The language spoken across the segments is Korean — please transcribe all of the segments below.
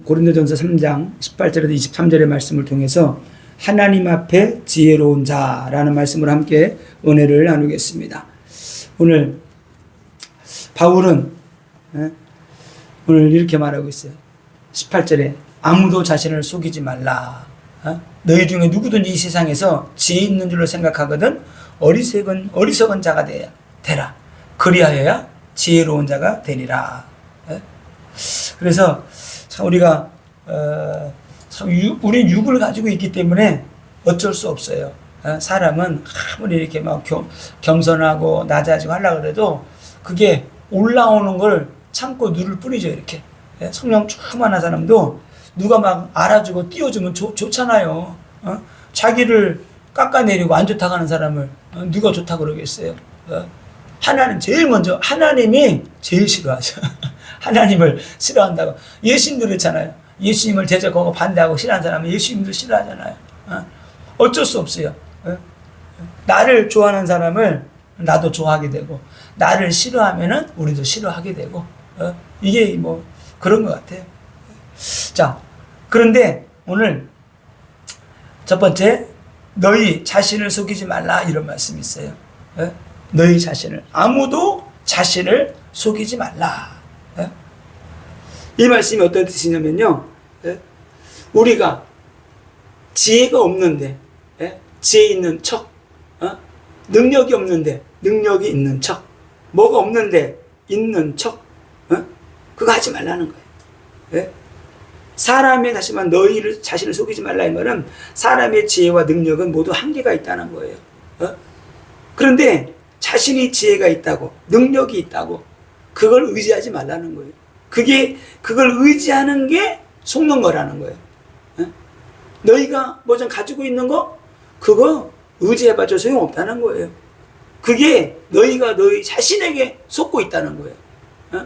고린도전서 3장 18절에서 23절의 말씀을 통해서 하나님 앞에 지혜로운 자라는 말씀을 함께 은혜를 나누겠습니다. 오늘 바울은 오늘 이렇게 말하고 있어요. 18절에 아무도 자신을 속이지 말라. 너희 중에 누구든지 이 세상에서 지혜 있는 줄로 생각하거든 어리석은 자가 되라. 그리하여야 지혜로운 자가 되리라. 그래서 참 우리가 우리는 육을 가지고 있기 때문에 어쩔 수 없어요. 사람은 아무리 이렇게 막 겸손하고 낮아지고 하려고 해도 그게 올라오는 걸 참고 누를 뿐이죠. 이렇게 성령 충만한 사람도 누가 막 알아주고 띄워주면 좋잖아요. 자기를 깎아내리고 안 좋다고 하는 사람을 누가 좋다고 그러겠어요. 하나님 제일 먼저, 하나님이 제일 싫어하죠. 하나님을 싫어한다고. 예수님도 그렇잖아요. 예수님을 대적하고 반대하고 싫어하는 사람은 예수님도 싫어하잖아요. 어쩔 수 없어요. 나를 좋아하는 사람을 나도 좋아하게 되고, 나를 싫어하면은 우리도 싫어하게 되고, 이게 뭐 그런 것 같아요. 자, 그런데 오늘 첫 번째, 너희 자신을 속이지 말라, 이런 말씀이 있어요. 너희 자신을, 아무도 자신을 속이지 말라. 이 말씀이 어떤 뜻이냐면요, 우리가 지혜가 없는데 지혜 있는 척, 능력이 없는데 능력이 있는 척, 뭐가 없는데 있는 척, 그거 하지 말라는 거예요. 사람의, 다시 말하면 너희를 자신을 속이지 말라, 이 말은 사람의 지혜와 능력은 모두 한계가 있다는 거예요. 그런데 자신이 지혜가 있다고, 능력이 있다고, 그걸 의지하지 말라는 거예요. 그걸 의지하는 게 속는 거라는 거예요. 너희가 뭐 좀 가지고 있는 거, 그거 의지해봐도 소용없다는 거예요. 그게 너희가 너희 자신에게 속고 있다는 거예요.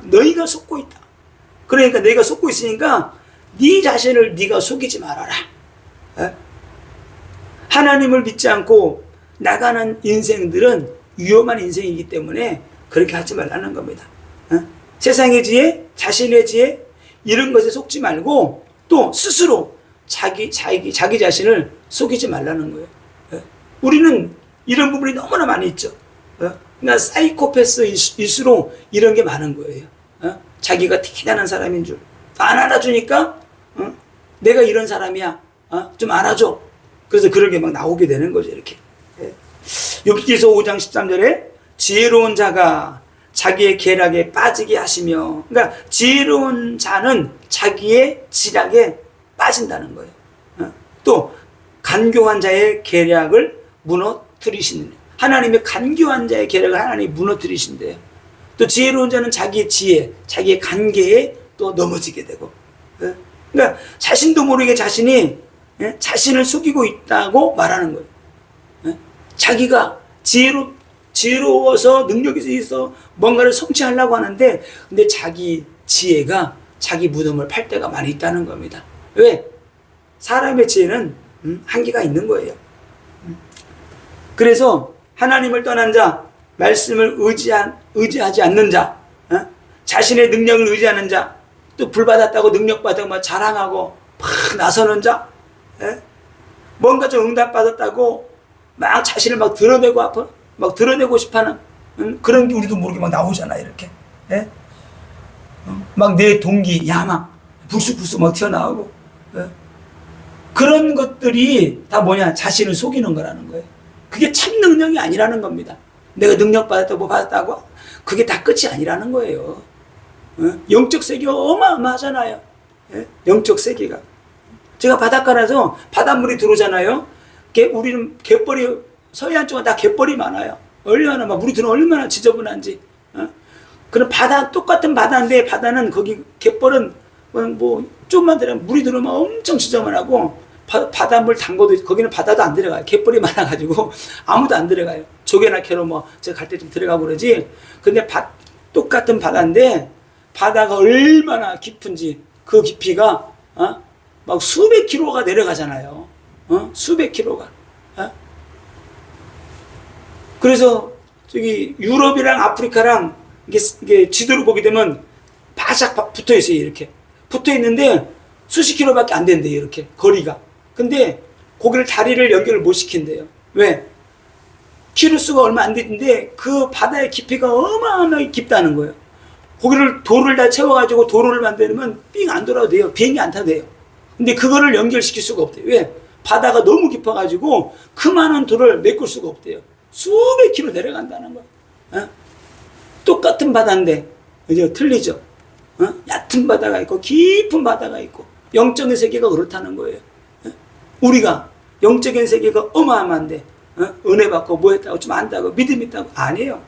너희가 속고 있다. 그러니까 너희가 속고 있으니까 네 자신을 네가 속이지 말아라. 하나님을 믿지 않고 나가는 인생들은 위험한 인생이기 때문에 그렇게 하지 말라는 겁니다. 세상의 지혜, 자신의 지혜, 이런 것에 속지 말고 또 스스로 자기 자신을 속이지 말라는 거예요. 우리는 이런 부분이 너무나 많이 있죠. 그러니까 사이코패스일수록 이런 게 많은 거예요. 자기가 대단한 사람인 줄 안 알아주니까 내가 이런 사람이야, 좀 알아줘. 그래서 그런 게 막 나오게 되는 거죠. 이렇게. 욥기서 5장 13절에 지혜로운 자가 자기의 계략에 빠지게 하시며, 그러니까 지혜로운 자는 자기의 지략에 빠진다는 거예요. 또 간교한 자의 계략을 무너뜨리시는, 하나님의 간교한 자의 계략을 하나님이 무너뜨리신대요. 또 지혜로운 자는 자기의 지혜, 자기의 간계에 또 넘어지게 되고, 그러니까 자신도 모르게 자신이 자신을 속이고 있다고 말하는 거예요. 자기가 지혜로워서 능력이 있어 뭔가를 성취하려고 하는데, 근데 자기 지혜가 자기 무덤을 팔 때가 많이 있다는 겁니다. 왜? 사람의 지혜는 한계가 있는 거예요. 그래서 하나님을 떠난 자, 말씀을 의지하지 않는 자, 자신의 능력을 의지하는 자, 또 불받았다고 능력받았다고 막 자랑하고 막 나서는 자, 뭔가 좀 응답받았다고 막 자신을 막 드러내고 싶어하는 그런 게 우리도 모르게 막 나오잖아요. 이렇게 막 내 동기, 야망 불쑥불쑥 막 튀어나오고, 그런 것들이 다 뭐냐, 자신을 속이는 거라는 거예요. 그게 참 능력이 아니라는 겁니다. 내가 능력 받았다고 뭐 받았다고 그게 다 끝이 아니라는 거예요. 영적 세계가 어마어마하잖아요. 영적 세계가. 제가 바닷가라서 바닷물이 들어오잖아요. 우리는 갯벌이, 서해안 쪽은 다 갯벌이 많아요. 얼마나 막 물이 들어오면 얼마나 지저분한지. 그럼 똑같은 바다인데, 바다는 거기 갯벌은 뭐 조금만 들어가면 물이 들어오면 엄청 지저분하고, 바닷물 담궈도 거기는 바다도 안 들어가요. 갯벌이 많아가지고 아무도 안 들어가요. 조개나 캐로 뭐 제가 갈 때 좀 들어가고 그러지. 근데 똑같은 바다인데 바다가 얼마나 깊은지, 그 깊이가 막 수백 킬로가 내려가잖아요. 수백 킬로가. 그래서 저기 유럽이랑 아프리카랑 이게 지도를 보게 되면 바짝 붙어 있어요. 이렇게 붙어 있는데 수십 킬로밖에 안 된대요, 이렇게 거리가. 근데 거기를 다리를 연결을 못 시킨대요. 왜? 키로수가 얼마 안 되는데 그 바다의 깊이가 어마어마하게 깊다는 거예요. 거기를 돌을 다 채워가지고 도로를 만들면 삥 안 돌아도 돼요. 비행기 안 타도 돼요. 근데 그거를 연결시킬 수가 없대요. 왜? 바다가 너무 깊어가지고 그 많은 돌을 메꿀 수가 없대요. 수백 킬로 내려간다는 거예요. 어? 똑같은 바다인데, 그죠? 틀리죠? 어? 얕은 바다가 있고 깊은 바다가 있고 영적인 세계가 그렇다는 거예요. 어? 우리가 영적인 세계가 어마어마한데 은혜 받고 뭐 했다고 좀 안다고 믿음 있다고 아니에요.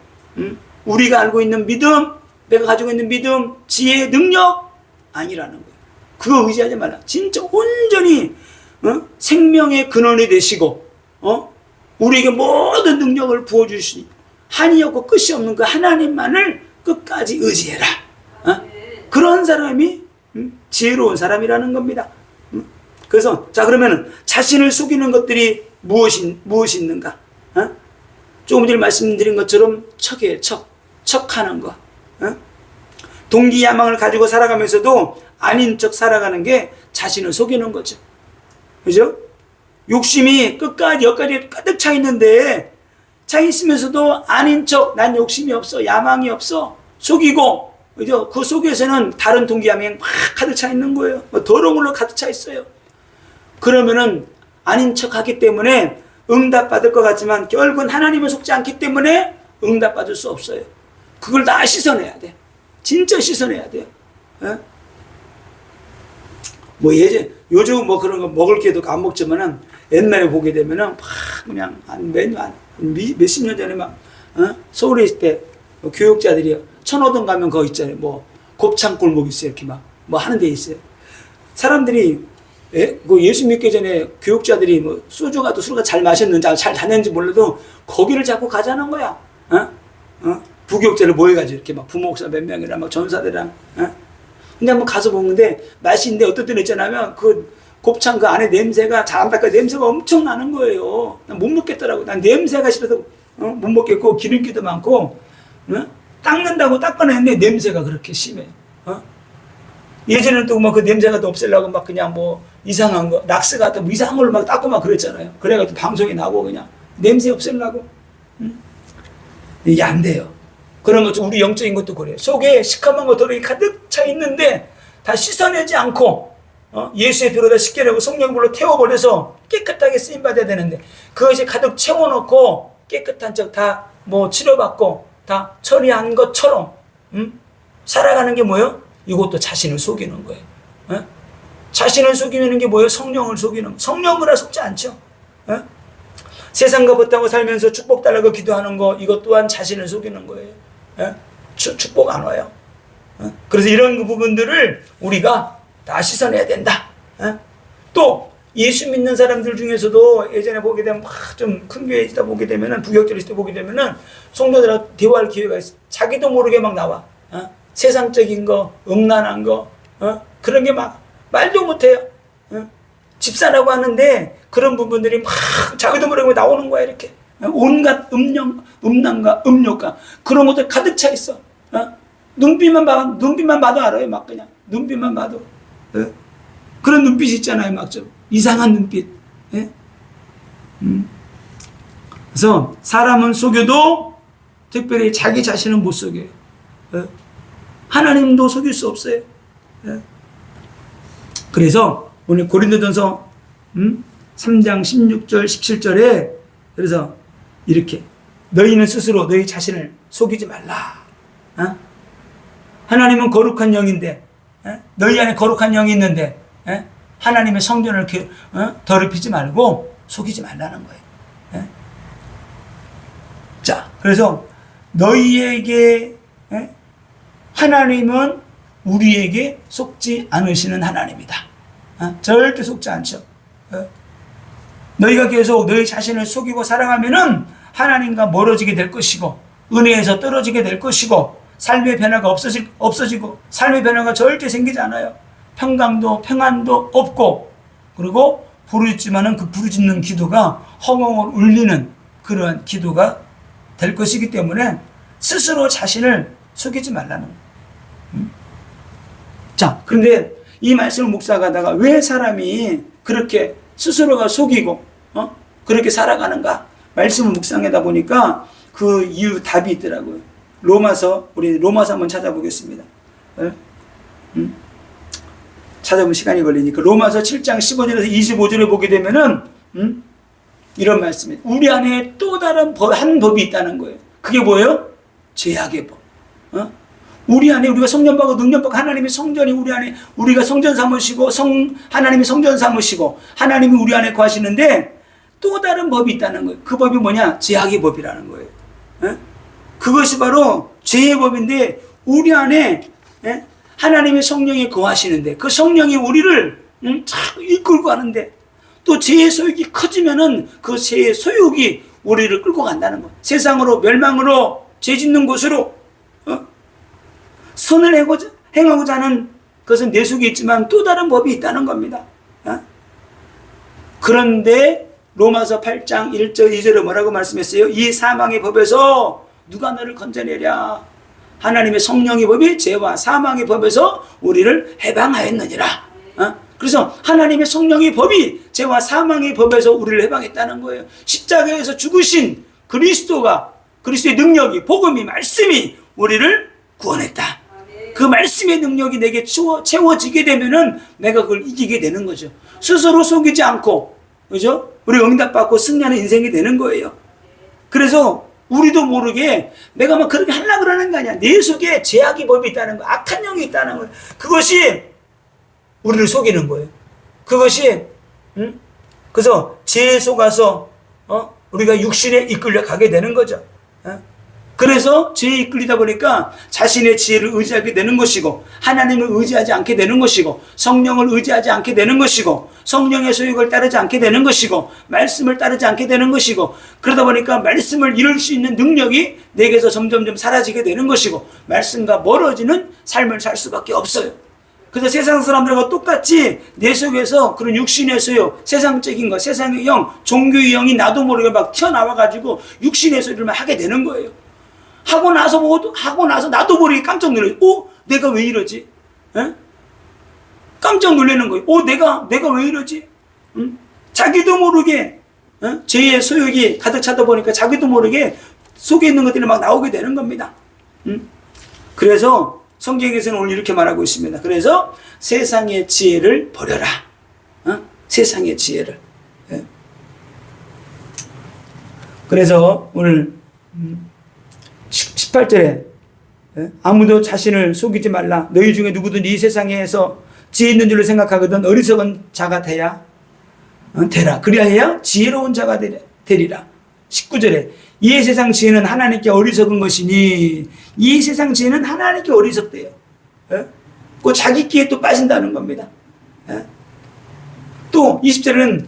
우리가 알고 있는 믿음, 내가 가지고 있는 믿음, 지혜, 능력 아니라는 거예요. 그거 의지하지 말라. 진짜 온전히 생명의 근원이 되시고 우리에게 모든 능력을 부어주시니 한이 없고 끝이 없는 그 하나님만을 끝까지 의지해라. 그런 사람이 지혜로운 사람이라는 겁니다. 그래서 자, 그러면은 자신을 속이는 것들이 무엇이 있는가? 조금 전에 말씀드린 것처럼 척이에요. 척하는 거. 동기 야망을 가지고 살아가면서도 아닌 척 살아가는 게 자신을 속이는 거죠. 그죠? 욕심이 끝까지 여기까지 가득 차 있는데 차 있으면서도 아닌 척, 난 욕심이 없어, 야망이 없어, 속이고, 그죠? 그 속에서는 다른 동기 야망이 막 가득 차 있는 거예요. 더러운 걸로 가득 차 있어요. 그러면은 아닌 척 하기 때문에 응답받을 것 같지만 결국은 하나님을 속지 않기 때문에 응답받을 수 없어요. 그걸 다 씻어내야 돼. 진짜 씻어내야 돼요. 뭐 요즘 뭐 그런 거 먹을 게도 안 먹지만은 옛날에 보게 되면은 막 그냥 몇십 년 전에 막 서울에 있을 때 교육자들이 천호동 가면 거기 있잖아요. 뭐 곱창 골목 있어요. 이렇게 막 뭐 하는 데 있어요. 사람들이 그 예수 믿기 전에 교육자들이 뭐 소주가 술가 잘 마셨는지 잘 다녔는지 몰라도 거기를 자꾸 가자는 거야. 부교육자를 모여가지고 이렇게 막 부목사 몇 명이랑 막 전사들이랑. 근데 한번 가서 보는데 맛있는데 어떨 때는 있잖아요. 그 곱창 그 안에 냄새가 잘 안 닦아 냄새가 엄청 나는 거예요. 난 못 먹겠더라고. 난 냄새가 싫어서 못 먹겠고 기름기도 많고 닦는다고 닦아냈는데 냄새가 그렇게 심해. 예전에는 또 뭐 그 냄새가 또 없애려고 막 그냥 뭐 이상한 거 락스 같은 뭐 이상한 걸로 막 닦고 막 그랬잖아요. 그래가지고 방송이 나고 그냥 냄새 없애려고. 이게 안 돼요. 그런 것도 우리 영적인 것도 그래요. 속에 시커먼 것들이 가득 차 있는데 다 씻어내지 않고 예수의 피로 다 씻겨내고 성령불로 태워버려서 깨끗하게 쓰임받아야 되는데 그것이 가득 채워놓고 깨끗한 척 다 뭐 치료받고 다 처리한 것처럼 살아가는 게 뭐예요? 이것도 자신을 속이는 거예요. 자신을 속이는 게 뭐예요? 성령을 속이는 거. 성령을 속지 않죠. 세상과 붙다고 살면서 축복 달라고 기도하는 거 이것 또한 자신을 속이는 거예요. 축복 안 와요. 그래서 이런 부분들을 우리가 다 씻어내야 된다. 또 예수 믿는 사람들 중에서도 예전에 보게 되면 좀 큰 교회에 있다 보게 되면은 부격적일 때 보게 되면은 성도들하고 대화할 기회가 있어. 자기도 모르게 막 나와. 세상적인 거, 음란한 거, 그런 게 막 말도 못해요. 집사라고 하는데 그런 부분들이 막 자기도 모르게 나오는 거야 이렇게. 온갖 음란과 음욕과 그런 것들 가득 차 있어. 눈빛만 봐도 알아요. 막 그냥 눈빛만 봐도 그런 눈빛이 있잖아요. 막 좀 이상한 눈빛. 그래서 사람은 속여도 특별히 자기 자신은 못 속여요. 하나님도 속일 수 없어요. 그래서 오늘 고린도전서 3장 16절 17절에 그래서 이렇게 너희는 스스로 너희 자신을 속이지 말라. 하나님은 거룩한 영인데 너희 안에 거룩한 영이 있는데 하나님의 성전을 더럽히지 말고 속이지 말라는 거예요. 자, 그래서 너희에게 하나님은 우리에게 속지 않으시는 하나님이다. 절대 속지 않죠. 너희가 계속 너희 자신을 속이고 살아가면은 하나님과 멀어지게 될 것이고 은혜에서 떨어지게 될 것이고 삶의 변화가 없어지고 삶의 변화가 절대 생기지 않아요. 평강도 평안도 없고 그리고 부르짖지만은 그 부르짖는 기도가 헝헝을 울리는 그러한 기도가 될 것이기 때문에 스스로 자신을 속이지 말라는 거예요. 자, 그런데 이 말씀을 묵상하다가 왜 사람이 그렇게 스스로가 속이고 그렇게 살아가는가 말씀을 묵상하다 보니까 그 이유 답이 있더라고요. 우리 로마서 한번 찾아보겠습니다. 찾아보면 시간이 걸리니까 로마서 7장 15절에서 25절에 보게 되면은 이런 말씀이 우리 안에 또 다른 한 법이 있다는 거예요. 그게 뭐예요? 죄악의 법. 우리 안에 우리가 성전 받고 능력 받고 하나님의 성전이 우리 안에 우리가 성전 삼으시고 하나님이 성전 삼으시고 하나님이 우리 안에 거하시는데 또 다른 법이 있다는 거예요. 그 법이 뭐냐? 죄악의 법이라는 거예요. 그것이 바로 죄의 법인데 우리 안에 하나님의 성령이 거하시는데 그 성령이 우리를 자꾸 이끌고 가는데 또 죄의 소욕이 커지면은 그 죄의 소욕이 우리를 끌고 간다는 거예요. 세상으로 멸망으로 죄 짓는 곳으로 선을 행하고자 하는 것은 내 속에 있지만 또 다른 법이 있다는 겁니다. 그런데 로마서 8장 1절 2절에 뭐라고 말씀했어요? 이 사망의 법에서 누가 너를 건져내랴? 하나님의 성령의 법이 죄와 사망의 법에서 우리를 해방하였느니라. 그래서 하나님의 성령의 법이 죄와 사망의 법에서 우리를 해방했다는 거예요. 십자가에서 죽으신 그리스도의 능력이 복음이 말씀이 우리를 구원했다. 그 말씀의 능력이 내게 채워지게 되면은 내가 그걸 이기게 되는 거죠. 스스로 속이지 않고, 그죠? 우리 응답받고 승리하는 인생이 되는 거예요. 그래서 우리도 모르게 내가 막 그렇게 하려고 그러는 거 아니야. 내 속에 죄악의 법이 있다는 거, 악한 영이 있다는 거. 그것이 우리를 속이는 거예요. 그것이, 그래서 죄에 속아서, 우리가 육신에 이끌려 가게 되는 거죠. 그래서 죄에 이끌리다 보니까 자신의 지혜를 의지하게 되는 것이고 하나님을 의지하지 않게 되는 것이고 성령을 의지하지 않게 되는 것이고 성령의 소욕을 따르지 않게 되는 것이고 말씀을 따르지 않게 되는 것이고 그러다 보니까 말씀을 이룰 수 있는 능력이 내게서 점점점 사라지게 되는 것이고 말씀과 멀어지는 삶을 살 수밖에 없어요. 그래서 세상 사람들과 똑같이 내 속에서 그런 육신의 소욕, 세상적인 것, 세상의 영, 종교의 영이 나도 모르게 막 튀어나와가지고 육신의 소리를 막 하게 되는 거예요. 하고 나서 나도 모르게 깜짝 놀라요. 내가 왜 이러지? 깜짝 놀라는 거예요. 내가 왜 이러지? 자기도 모르게, 죄의 소욕이 가득 차다 보니까 자기도 모르게 속에 있는 것들이 막 나오게 되는 겁니다. 그래서 성경에서는 오늘 이렇게 말하고 있습니다. 그래서 세상의 지혜를 버려라. 세상의 지혜를. 그래서 오늘 18절에 아무도 자신을 속이지 말라. 너희 중에 누구든 이 세상에서 지혜 있는 줄로 생각하거든 어리석은 자가 되라. 그리하여 지혜로운 자가 되리라. 19절에 이 세상 지혜는 하나님께 어리석은 것이니 이 세상 지혜는 하나님께 어리석대요. 그 자기끼에 또 빠진다는 겁니다. 또 20절에는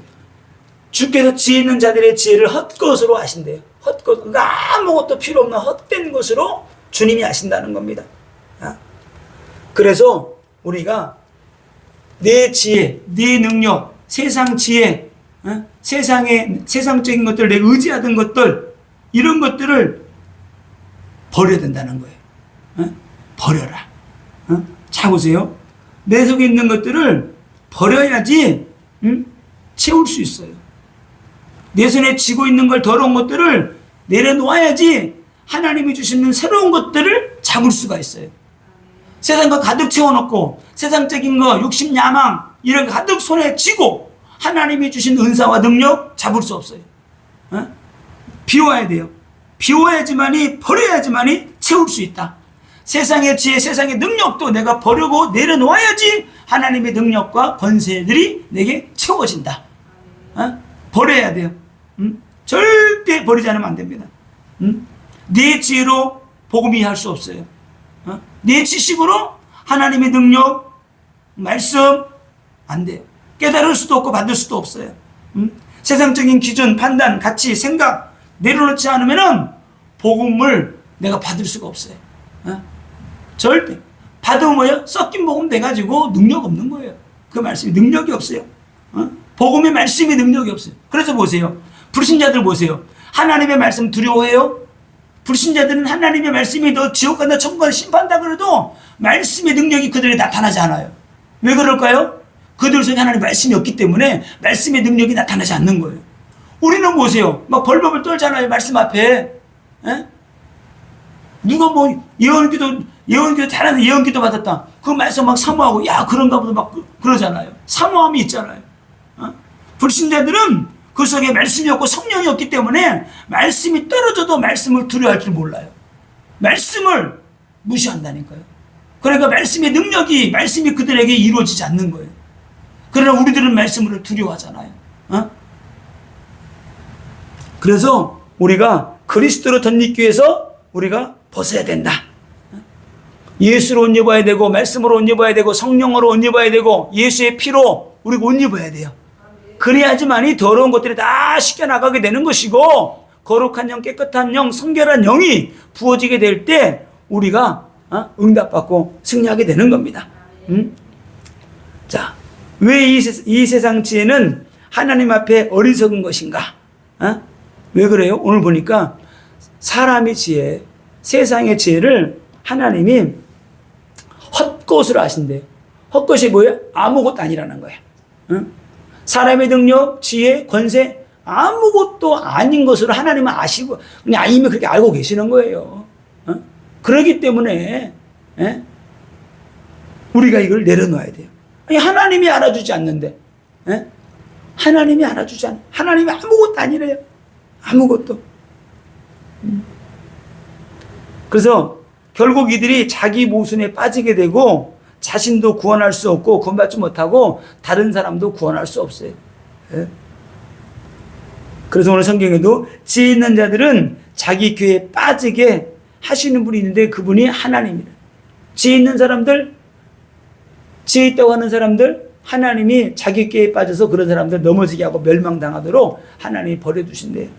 주께서 지혜 있는 자들의 지혜를 헛것으로 하신대요. 헛것, 그러니까 아무것도 필요 없는 헛된 것으로 주님이 하신다는 겁니다. 그래서 우리가 내 지혜, 내 능력, 세상 지혜, 세상적인 것들, 내가 의지하던 것들, 이런 것들을 버려야 된다는 거예요. 버려라. 자 보세요. 내 속에 있는 것들을 버려야지 채울 수 있어요. 내 손에 쥐고 있는 걸 더러운 것들을 내려놓아야지 하나님이 주시는 새로운 것들을 잡을 수가 있어요. 세상과 가득 채워놓고 세상적인 거, 욕심, 야망 이런 거 가득 손에 쥐고 하나님이 주신 은사와 능력 잡을 수 없어요. 비워야 돼요. 비워야지만이, 버려야지만이 채울 수 있다. 세상의 지혜, 세상의 능력도 내가 버리고 내려놓아야지 하나님의 능력과 권세들이 내게 채워진다. 버려야 돼요. 절대 버리지 않으면 안 됩니다. 내 지혜로 복음이 할 수 없어요. 내 지식으로 하나님의 능력, 말씀 안 돼요. 깨달을 수도 없고 받을 수도 없어요. 세상적인 기준, 판단, 가치, 생각 내려놓지 않으면은 복음을 내가 받을 수가 없어요. 절대. 받으면 뭐예요? 섞인 복음 돼가지고 능력 없는 거예요. 그 말씀이 능력이 없어요. 복음의 말씀이 능력이 없어요. 그래서 보세요. 불신자들 보세요. 하나님의 말씀 두려워해요? 불신자들은 하나님의 말씀이 너 지옥 간다, 천국 간다, 심판한다 그래도 말씀의 능력이 그들에게 나타나지 않아요. 왜 그럴까요? 그들 속에 하나님의 말씀이 없기 때문에 말씀의 능력이 나타나지 않는 거예요. 우리는 보세요. 막 벌벌 떨잖아요. 말씀 앞에. 에? 누가 뭐 예언기도 잘하는 예언기도 받았다. 그 말씀 막 사모하고 야 그런가 보다 막 그러잖아요. 사모함이 있잖아요. 어? 불신자들은 그 속에 말씀이 없고 성령이 없기 때문에 말씀이 떨어져도 말씀을 두려워할 줄 몰라요. 말씀을 무시한다니까요. 그러니까 말씀의 능력이 말씀이 그들에게 이루어지지 않는 거예요. 그러나 우리들은 말씀을 두려워하잖아요. 어? 그래서 우리가 그리스도로 덧입기 위해서 우리가 벗어야 된다. 예수로 옷 입어야 되고 말씀으로 옷 입어야 되고 성령으로 옷 입어야 되고 예수의 피로 우리가 옷 입어야 돼요. 그래야지만이 더러운 것들이 다 씻겨나가게 되는 것이고 거룩한 영, 깨끗한 영, 성결한 영이 부어지게 될 때 우리가 응답받고 승리하게 되는 겁니다. 자, 왜 이 세상 지혜는 하나님 앞에 어리석은 것인가? 왜 그래요? 오늘 보니까 사람의 지혜, 세상의 지혜를 하나님이 헛것으로 하신대요. 헛것이 뭐예요? 아무것도 아니라는 거예요. 사람의 능력, 지혜, 권세 아무것도 아닌 것으로 하나님은 아시고 그냥 이미 그렇게 알고 계시는 거예요. 그렇기 때문에 우리가 이걸 내려놓아야 돼요. 아니, 하나님이 알아주지 않는데 하나님이 알아주지 않아요. 하나님이 아무것도 아니래요. 아무것도. 그래서 결국 이들이 자기 모순에 빠지게 되고 자신도 구원할 수 없고 구원받지 못하고 다른 사람도 구원할 수 없어요. 그래서 오늘 성경에도 지혜 있는 자들은 자기 교회에 빠지게 하시는 분이 있는데 그분이 하나님이다. 지혜 있는 사람들, 지혜 있다고 하는 사람들 하나님이 자기 교회에 빠져서 그런 사람들 넘어지게 하고 멸망당하도록 하나님이 버려두신대요.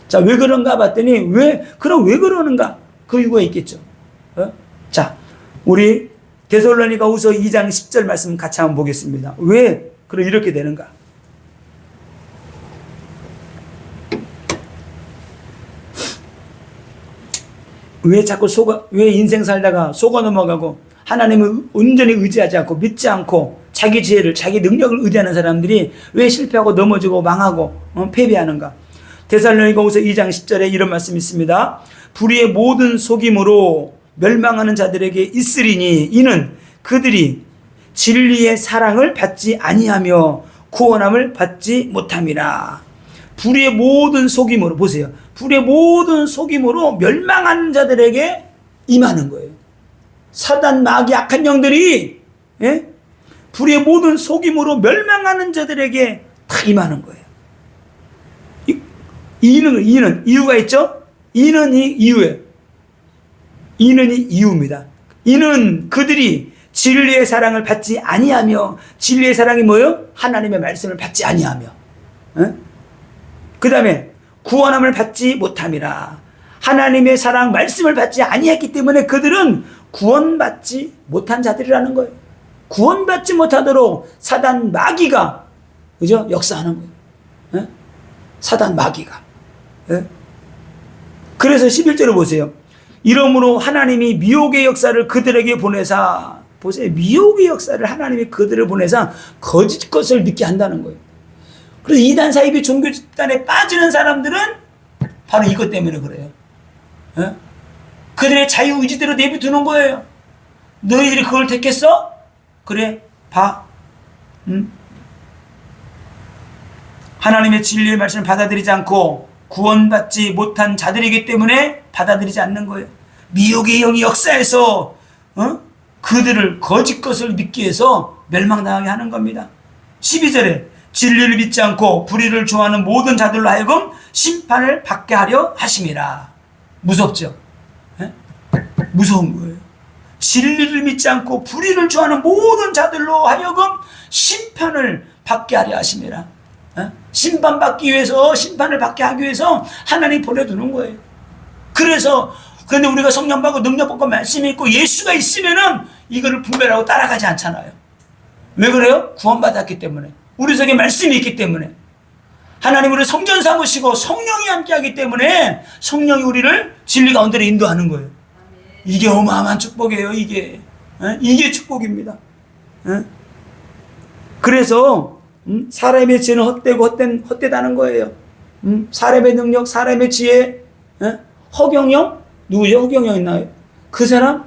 자, 왜 그런가 봤더니 그럼 왜 그러는가? 그 이유가 있겠죠. 자, 우리 데살로니가후서 2장 10절 말씀 같이 한번 보겠습니다. 왜 그럼 이렇게 되는가? 왜 인생 살다가 속아 넘어가고 하나님을 온전히 의지하지 않고 믿지 않고 자기 지혜를, 자기 능력을 의지하는 사람들이 왜 실패하고 넘어지고 망하고 패배하는가? 데살로니가후서 2장 10절에 이런 말씀이 있습니다. 불의의 모든 속임으로 멸망하는 자들에게 있으리니 이는 그들이 진리의 사랑을 받지 아니하며 구원함을 받지 못함이라. 불의의 모든 속임으로 보세요. 불의의 모든 속임으로 멸망하는 자들에게 임하는 거예요. 사단, 마귀, 악한 영들이 불의의 모든 속임으로 멸망하는 자들에게 다 임하는 거예요. 이유가 있죠? 이는 이유예요. 이는 이유입니다. 이는 그들이 진리의 사랑을 받지 아니하며, 진리의 사랑이 뭐예요? 하나님의 말씀을 받지 아니하며, 그 다음에 구원함을 받지 못함이라. 하나님의 사랑 말씀을 받지 아니했기 때문에 그들은 구원받지 못한 자들이라는 거예요. 구원받지 못하도록 사단 마귀가 그죠? 역사하는 거예요. 사단 마귀가. 그래서 11절을 보세요. 이러므로 하나님이 미혹의 역사를 그들에게 보내사, 보세요. 미혹의 역사를 하나님이 그들을 보내사 거짓 것을 믿게 한다는 거예요. 그래서 이단 사이비 종교 집단에 빠지는 사람들은 바로 이것 때문에 그래요. 그들의 자유의지대로 내비두는 거예요. 너희들이 그걸 택했어? 그래, 봐. 하나님의 진리의 말씀을 받아들이지 않고 구원받지 못한 자들이기 때문에 받아들이지 않는 거예요. 미혹의 영이 역사해서 그들을 거짓 것을 믿기 위해서 멸망당하게 하는 겁니다. 12절에 진리를 믿지 않고 불의를 좋아하는 모든 자들로 하여금 심판을 받게 하려 하심이라. 무섭죠? 무서운 거예요. 진리를 믿지 않고 불의를 좋아하는 모든 자들로 하여금 심판을 받게 하려 하심이라. 심판받기 위해서, 심판을 받게 하기 위해서 하나님이 보내두는 거예요. 그런데 우리가 성령 받고 능력 받고 말씀이 있고 예수가 있으면은 이거를 분별하고 따라가지 않잖아요. 왜 그래요? 구원받았기 때문에. 우리 속에 말씀이 있기 때문에. 하나님 우리를 성전 삼으시고 성령이 함께하기 때문에 성령이 우리를 진리 가운데로 인도하는 거예요. 이게 어마어마한 축복이에요. 이게 이게 축복입니다. 그래서 사람의 지혜는 헛되고 헛되다는 거예요. 사람의 능력, 사람의 지혜, 허경영? 누구죠? 허경영 있나요? 그 사람?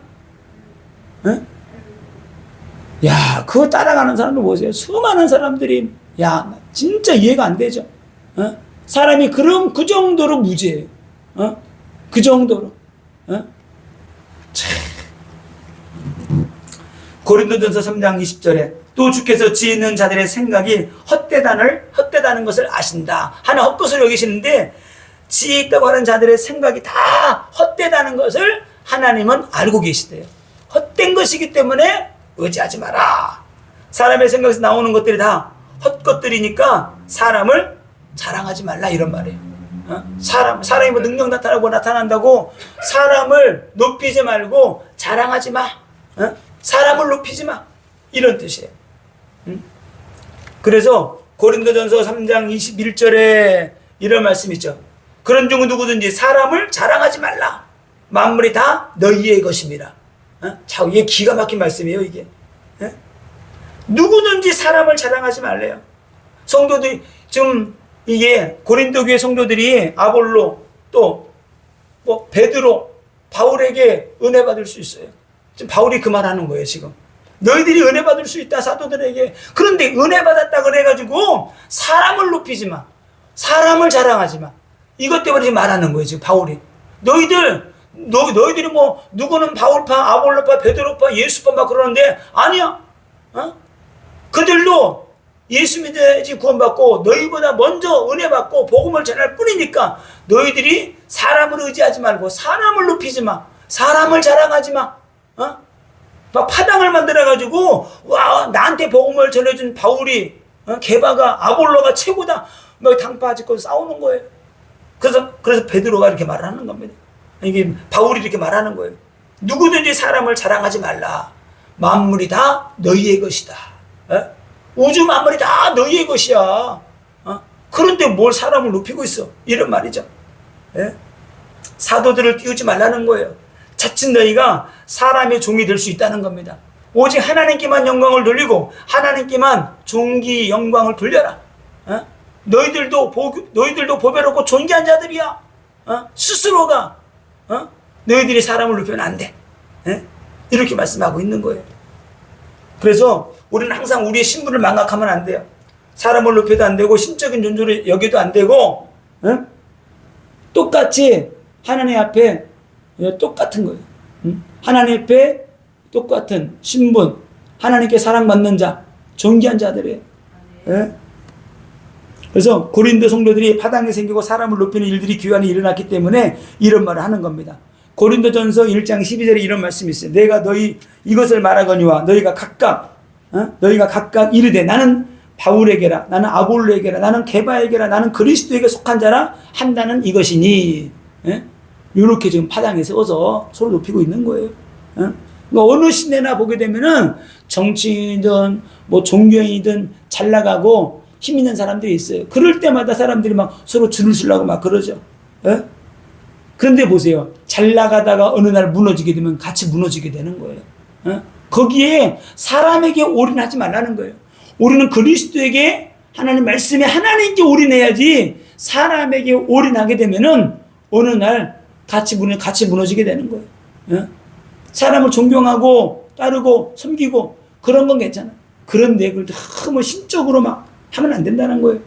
야, 그거 따라가는 사람들 보세요. 수많은 사람들이, 야, 진짜 이해가 안 되죠. 사람이 그 정도로 무지해요. 그 정도로. 고린도전서 3장 20절에 또 주께서 지혜 있는 자들의 생각이 헛되다는 것을 아신다 하는 헛것을 여기시는데, 지혜 있다고 하는 자들의 생각이 다 헛되다는 것을 하나님은 알고 계시대요. 헛된 것이기 때문에 의지하지 마라. 사람의 생각에서 나오는 것들이 다 헛것들이니까 사람을 자랑하지 말라, 이런 말이에요. 사람이 뭐 능력 나타난다고 사람을 높이지 말고 자랑하지 마. 사람을 높이지 마, 이런 뜻이에요. 그래서 고린도전서 3장 21절에 이런 말씀이 있죠. 그런 중 누구든지 사람을 자랑하지 말라. 만물이 다 너희의 것입니다. 자, 이게 기가 막힌 말씀이에요, 이게. 누구든지 사람을 자랑하지 말래요. 성도들이 지금 이게 고린도 교회 성도들이 아볼로 또 뭐 베드로, 바울에게 은혜 받을 수 있어요. 지금 바울이 그 말하는 거예요, 지금. 너희들이 은혜 받을 수 있다, 사도들에게. 그런데 은혜 받았다 그래가지고 사람을 높이지 마. 사람을 자랑하지 마. 이것 때문에 지금 말하는 거예요, 지금 바울이. 너희들이 뭐, 누구는 바울파, 아볼로파, 베드로파, 예수파 막 그러는데, 아니야. 그들도 예수 믿어야지 구원받고, 너희보다 먼저 은혜 받고, 복음을 전할 뿐이니까, 너희들이 사람을 의지하지 말고, 사람을 높이지 마. 사람을 자랑하지 마. 막 파당을 만들어가지고, 와, 나한테 복음을 전해준 바울이, 게바가, 아볼로가 최고다. 막 당파 짓고 싸우는 거예요. 그래서 베드로가 이렇게 말하는 겁니다. 이게 바울이 이렇게 말하는 거예요. 누구든지 사람을 자랑하지 말라. 만물이 다 너희의 것이다. 우주 만물이 다 너희의 것이야. 그런데 뭘 사람을 높이고 있어? 이런 말이죠. 사도들을 띄우지 말라는 거예요. 자칫 너희가 사람의 종이 될 수 있다는 겁니다. 오직 하나님께만 영광을 돌리고 하나님께만 존귀 영광을 돌려라. 너희들도 보배롭고 존귀한 자들이야. 스스로가 너희들이 사람을 높이면 안 돼. 이렇게 말씀하고 있는 거예요. 그래서 우리는 항상 우리의 신분을 망각하면 안 돼요. 사람을 높여도 안 되고 신적인 존재로 여기도 안 되고, 똑같이 하나님 앞에 똑같은 거예요. 하나님 앞에 똑같은 신분, 하나님께 사랑받는 자, 존귀한 자들이에요. 그래서 고린도 성도들이 파당이 생기고 사람을 높이는 일들이 교회 안에 일어났기 때문에 이런 말을 하는 겁니다. 고린도전서 1장 12절에 이런 말씀이 있어요. 내가 너희 이것을 말하거니와 너희가 각각 이르되 나는 바울에게라, 나는 아볼로에게라, 나는 게바에게라, 나는 그리스도에게 속한 자라 한다는 이것이니. 이렇게 지금 파당에 세워서 서로 높이고 있는 거예요. 그러니까 어느 시대나 보게 되면은 정치인이든 뭐 종교인이든 잘 나가고 힘 있는 사람들이 있어요. 그럴 때마다 사람들이 막 서로 줄을 서려고 막 그러죠. 그런데 보세요. 잘 나가다가 어느 날 무너지게 되면 같이 무너지게 되는 거예요. 거기에 사람에게 올인하지 말라는 거예요. 우리는 그리스도에게, 하나님 말씀에 하나님께 올인해야지, 사람에게 올인하게 되면은 어느 날 같이 무너지게 되는 거예요. 사람을 존경하고 따르고 섬기고 그런 건 괜찮아. 그런데 그걸 너무 신적으로 막 하면 안 된다는 거예요.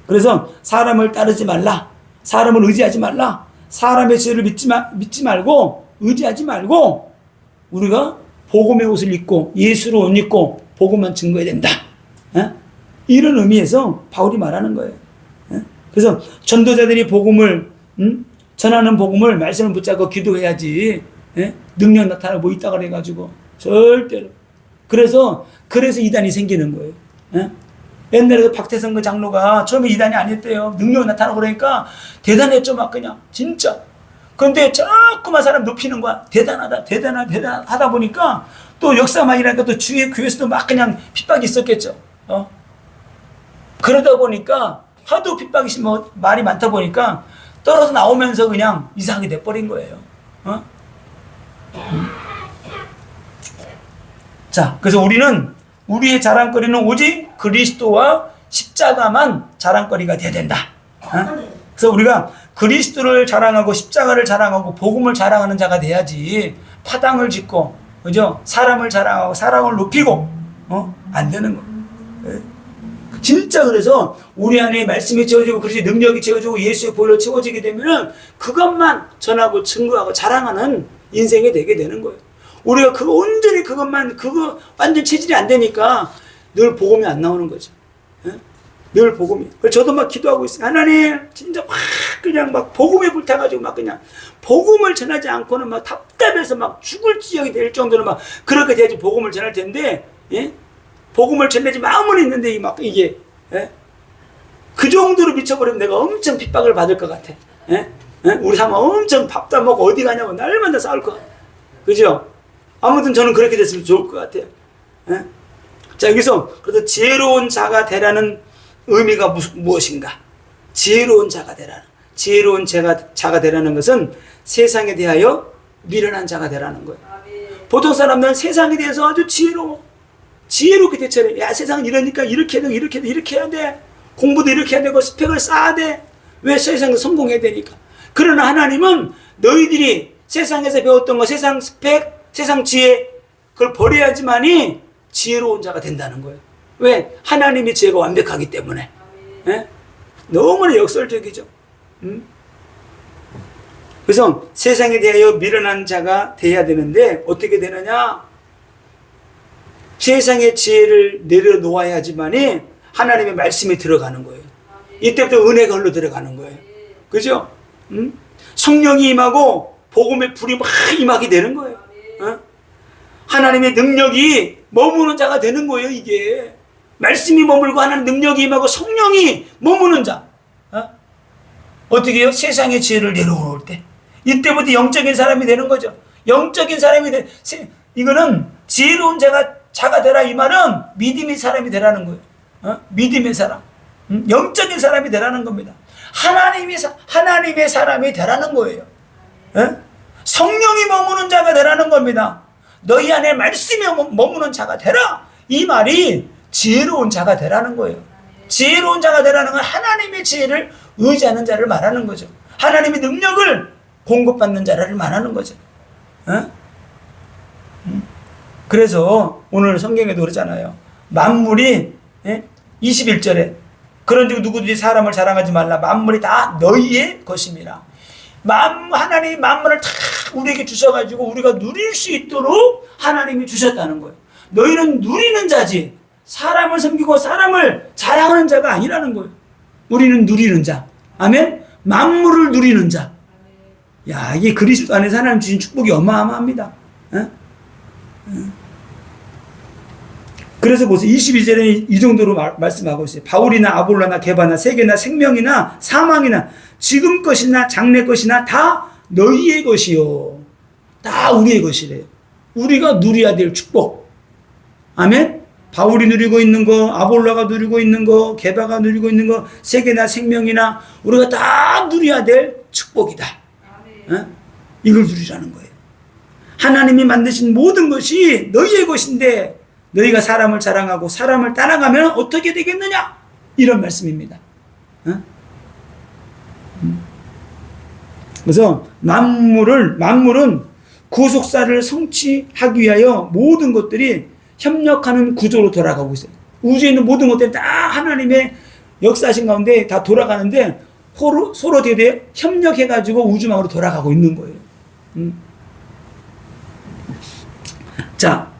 그래서 사람을 따르지 말라. 사람을 의지하지 말라. 사람의 지혜를 믿지 말고 의지하지 말고 우리가 복음의 옷을 입고 예수로 옷 입고 복음만 증거해야 된다. 이런 의미에서 바울이 말하는 거예요. 그래서 전도자들이 복음을 전하는 복음을 말씀을 붙잡고 기도해야지. 능력 나타나고 뭐 있다 그래가지고 절대로. 그래서 이단이 생기는 거예요. 옛날에도 박태성 그 장로가 처음에 이단이 아니었대요. 능력 나타나고 그러니까 대단했죠, 막 그냥 진짜. 그런데 자꾸만 사람 높이는 거야. 대단하다 보니까 또 역사만 일하니까 또 주위에 교회에서도 막 그냥 핍박이 있었겠죠. 그러다 보니까 하도 핍박이 뭐 말이 많다 보니까 떨어져 나오면서 그냥 이상하게 돼버린 거예요. 자, 그래서 우리는 우리의 자랑거리는 오직 그리스도와 십자가만 자랑거리가 돼야 된다. 그래서 우리가 그리스도를 자랑하고 십자가를 자랑하고 복음을 자랑하는 자가 돼야지 파당을 짓고, 그죠? 사람을 자랑하고 사랑을 높이고, 안 되는 거. 진짜 그래서 우리 안에 말씀이 채워지고 그리스도의 능력이 채워지고 예수의 보혈로 채워지게 되면은 그것만 전하고 증거하고 자랑하는 인생이 되게 되는 거예요. 우리가 그거 온전히 그거 완전 체질이 안 되니까 늘 복음이 안 나오는 거죠. 늘 복음이. 그래서 저도 막 기도하고 있어요. 하나님, 진짜 막 그냥 막 복음에 불타가지고 막 그냥 복음을 전하지 않고는 막 답답해서 막 죽을 지경이 될 정도로 막 그렇게 돼야지 복음을 전할 텐데, 예? 복음을 전하지 마음은 있는데 막 이게, 예? 그 정도로 미쳐버리면 내가 엄청 핍박을 받을 것 같아. 예? 예? 우리 사람 엄청 밥도 안 먹고 어디 가냐고 날마다 싸울 것 같아. 그죠? 아무튼 저는 그렇게 됐으면 좋을 것 같아요. 예? 자, 여기서 그래서 지혜로운 자가 되라는 의미가 무엇인가? 지혜로운 자가 되라는. 지혜로운 자가 되라는 것은 세상에 대하여 미련한 자가 되라는 거예요. 보통 사람들은 세상에 대해서 아주 지혜롭게 대처해. 야, 세상은 이러니까 이렇게 해야 되고 이렇게 해야 돼. 공부도 이렇게 해야 되고 스펙을 쌓아야 돼. 왜? 세상에서 성공해야 되니까. 그러나 하나님은 너희들이 세상에서 배웠던 거, 세상 스펙, 세상 지혜, 그걸 버려야지만이 지혜로운 자가 된다는 거예요. 왜? 하나님의 지혜가 완벽하기 때문에. 예? 너무나 역설적이죠. 그래서 세상에 대하여 미련한 자가 돼야 되는데 어떻게 되느냐? 세상의 지혜를 내려놓아야지만이 하나님의 말씀이 들어가는 거예요. 이때부터 은혜가 흘러 들어가는 거예요. 그죠? 성령이 임하고 복음의 불이 막 임하게 되는 거예요. 하나님의 능력이 머무는 자가 되는 거예요. 이게 말씀이 머물고 하나님 능력이 임하고 성령이 머무는 자. 어떻게 해요? 세상의 지혜를 내려올 때 이때부터 영적인 사람이 되는 거죠. 영적인 사람이 이거는 지혜로운 자가 되라. 이 말은 믿음의 사람이 되라는 거예요. 믿음의 사람, 영적인 사람이 되라는 겁니다. 하나님의 사람이 되라는 거예요. 성령이 머무는 자가 되라는 겁니다. 너희 안에 말씀이 머무는 자가 되라. 이 말이 지혜로운 자가 되라는 거예요. 지혜로운 자가 되라는 건 하나님의 지혜를 의지하는 자를 말하는 거죠. 하나님의 능력을 공급받는 자를 말하는 거죠. 그래서 오늘 성경에도 그러잖아요. 만물이 21절에 그런즉 누구든지 사람을 자랑하지 말라. 만물이 다 너희의 것임이라. 하나님이 만물을 다 우리에게 주셔가지고 우리가 누릴 수 있도록 하나님이 주셨다는 거예요. 너희는 누리는 자지 사람을 섬기고 사람을 자랑하는 자가 아니라는 거예요. 우리는 누리는 자. 아멘. 만물을 누리는 자. 야, 이게 그리스도 안에서 하나님 주신 축복이 어마어마합니다. 그래서 보세요. 22절에 이 정도로 말씀하고 있어요. 바울이나 아볼로나 게바나 세계나 생명이나 사망이나 지금 것이나 장래 것이나 다 너희의 것이요. 다 우리의 것이래요. 우리가 누려야 될 축복. 아멘. 바울이 누리고 있는 거, 아볼로가 누리고 있는 거, 게바가 누리고 있는 거, 세계나 생명이나 우리가 다 누려야 될 축복이다. 이걸 누리라는 거예요. 하나님이 만드신 모든 것이 너희의 것인데 너희가 사람을 자랑하고 사람을 따라가면 어떻게 되겠느냐? 이런 말씀입니다. 그래서 만물은 구속사를 성취하기 위하여 모든 것들이 협력하는 구조로 돌아가고 있어요. 우주에 있는 모든 것들이 다 하나님의 역사하신 가운데 다 돌아가는데 서로 어떻게 돼요? 협력해가지고 우주망으로 돌아가고 있는 거예요. 자,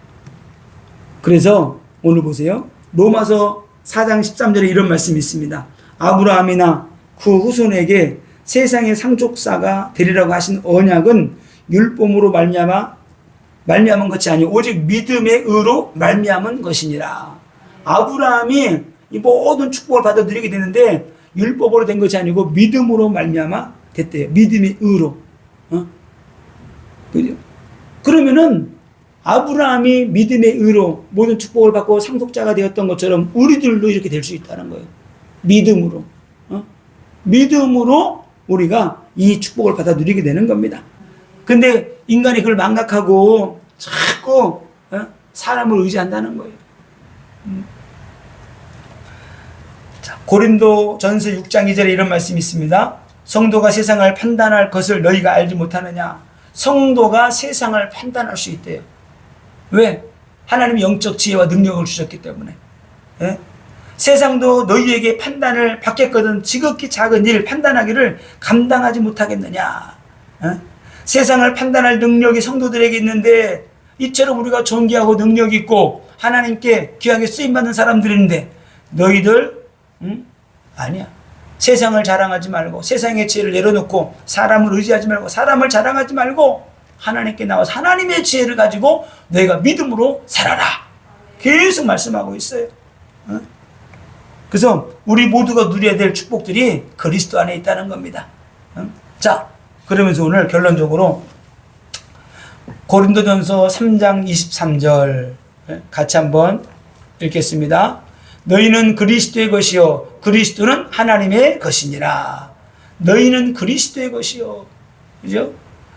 그래서 오늘 보세요. 로마서 4장 13절에 이런 말씀이 있습니다. 아브라함이나 그 후손에게 세상의 상속사가 되리라고 하신 언약은 율법으로 말미암은 것이 아니오 오직 믿음의 의로 말미암은 것이니라. 아브라함이 이 모든 축복을 받아 누리게 되는데 율법으로 된 것이 아니고 믿음으로 말미암아 됐대요. 믿음의 의로. 그죠? 그러면은 아브라함이 믿음의 의로 모든 축복을 받고 상속자가 되었던 것처럼 우리들도 이렇게 될 수 있다는 거예요. 믿음으로. 믿음으로 우리가 이 축복을 받아 누리게 되는 겁니다. 근데 인간이 그걸 망각하고 자꾸 사람을 의지한다는 거예요. 자, 고린도전서 6장 2절에 이런 말씀이 있습니다. 성도가 세상을 판단할 것을 너희가 알지 못하느냐. 성도가 세상을 판단할 수 있대요. 왜? 하나님이 영적 지혜와 능력을 주셨기 때문에. 예? 세상도 너희에게 판단을 받겠거든 지극히 작은 일 판단하기를 감당하지 못하겠느냐. 예? 세상을 판단할 능력이 성도들에게 있는데 이처럼 우리가 존귀하고 능력이 있고 하나님께 귀하게 쓰임받는 사람들인데 너희들 아니야. 세상을 자랑하지 말고 세상의 지혜를 내려놓고 사람을 의지하지 말고 사람을 자랑하지 말고 하나님께 나와서 하나님의 지혜를 가지고 너희가 믿음으로 살아라. 계속 말씀하고 있어요. 그래서 우리 모두가 누려야 될 축복들이 그리스도 안에 있다는 겁니다. 자, 그러면서 오늘 결론적으로 고린도전서 3장 23절 같이 한번 읽겠습니다. 너희는 그리스도의 것이요 그리스도는 하나님의 것이니라. 너희는 그리스도의 것이요, 그죠?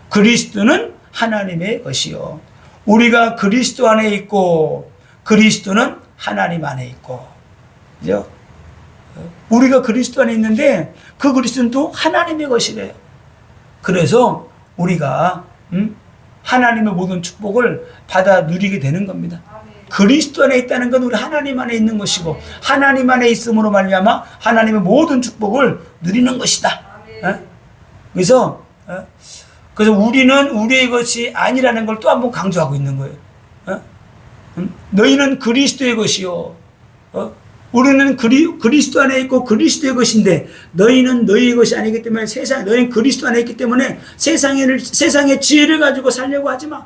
그리스도는 하나님의 것이요. 우리가 그리스도 안에 있고 그리스도는 하나님 안에 있고, 그죠? 우리가 그리스도 안에 있는데 그 그리스도는 또 하나님의 것이래요. 그래서 우리가 하나님의 모든 축복을 받아 누리게 되는 겁니다. 그리스도 안에 있다는 건 우리 하나님 안에 있는 것이고 하나님 안에 있음으로 말미암아 하나님의 모든 축복을 누리는 것이다. 그래서 우리는 우리의 것이 아니라는 걸 또 한 번 강조하고 있는 거예요. 너희는 그리스도의 것이요. 우리는 그리스도 안에 있고 그리스도의 것인데 너희는 너희의 것이 아니기 때문에 너희는 그리스도 안에 있기 때문에 세상의 지혜를 가지고 살려고 하지 마.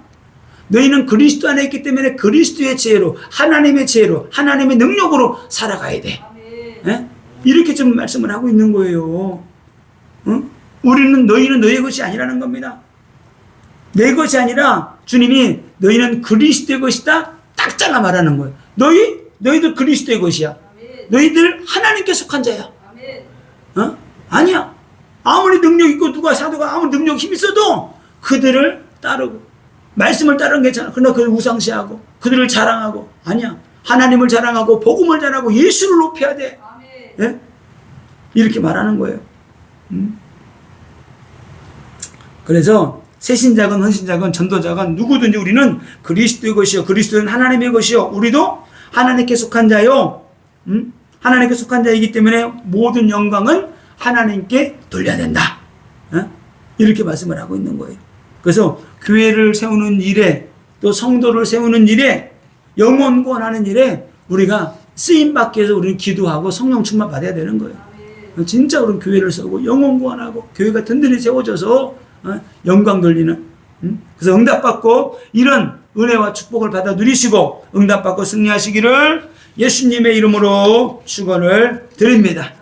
너희는 그리스도 안에 있기 때문에 그리스도의 지혜로 하나님의 지혜로 하나님의 능력으로 살아가야 돼. 이렇게 좀 말씀을 하고 있는 거예요. 너희는 너희의 것이 아니라는 겁니다. 내 것이 아니라 주님이 너희는 그리스도의 것이다 딱 잘라 말하는 거예요. 너희들 그리스도의 것이야. 너희들 하나님께 속한 자야. 아니야. 아무리 능력 있고 누가 사도가 아무리 능력 힘 있어도 그들을 따르고 말씀을 따르는 게 괜찮아. 그러나 그들 우상시하고 그들을 자랑하고 아니야. 하나님을 자랑하고 복음을 자랑하고 예수를 높여야 돼. 예? 이렇게 말하는 거예요. 그래서 새신자건 헌신자건 전도자건 누구든지 우리는 그리스도의 것이요 그리스도는 하나님의 것이요 우리도 하나님께 속한 자요. 하나님께 속한 자이기 때문에 모든 영광은 하나님께 돌려야 된다. 이렇게 말씀을 하고 있는 거예요. 그래서 교회를 세우는 일에 또 성도를 세우는 일에 영혼 구원하는 일에 우리가 쓰임받기 위해서 우리는 기도하고 성령 충만 받아야 되는 거예요. 진짜 우리는 교회를 세우고 영혼 구원하고 교회가 든든히 세워져서 영광 돌리는 그래서 응답받고 이런 은혜와 축복을 받아 누리시고 응답받고 승리하시기를 예수님의 이름으로 축원을 드립니다.